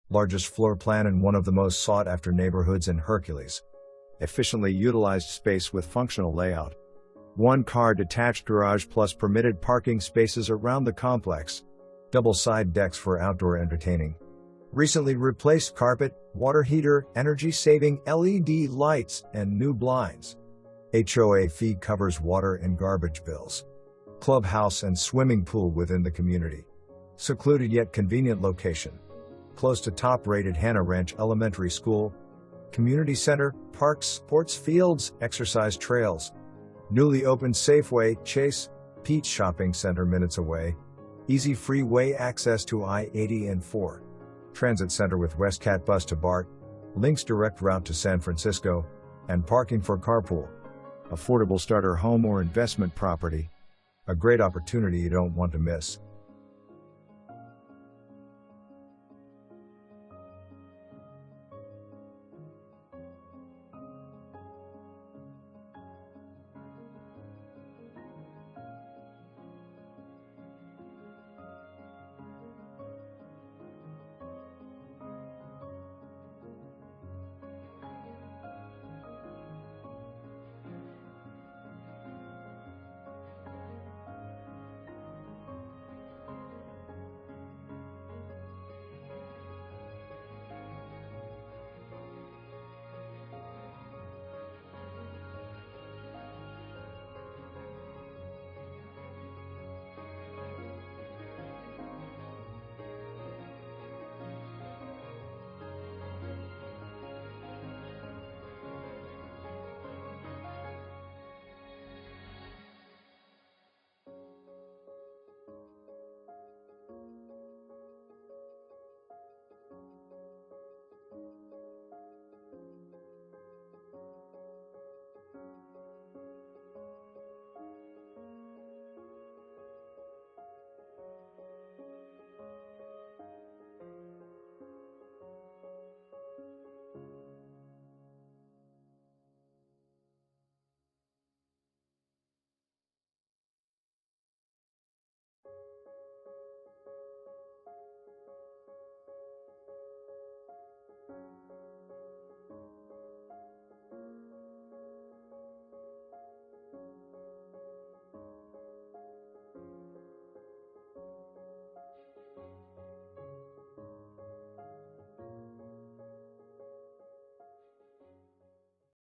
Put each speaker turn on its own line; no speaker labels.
Largest floor plan in one of the most sought-after neighborhoods in Hercules. Efficiently utilized space with functional layout. One-car detached garage plus permitted parking spaces around the complex. Double side decks for outdoor entertaining. Recently replaced carpet, water heater, energy-saving LED lights, and new blinds. H.O.A fee covers water and garbage bills. Clubhouse and swimming pool within the community. Secluded yet convenient location. Close to top-rated Hanna Ranch Elementary School. Community center, parks, sports fields, exercise trails. Newly opened Safeway, Chase, Peets shopping center minutes away. Easy freeway access to I-80 and 4. Transit center with WestCAT Bus to Bart. LYNX direct route to San Francisco. And parking for carpool. Affordable starter home or investment property. A great opportunity you don't want to miss.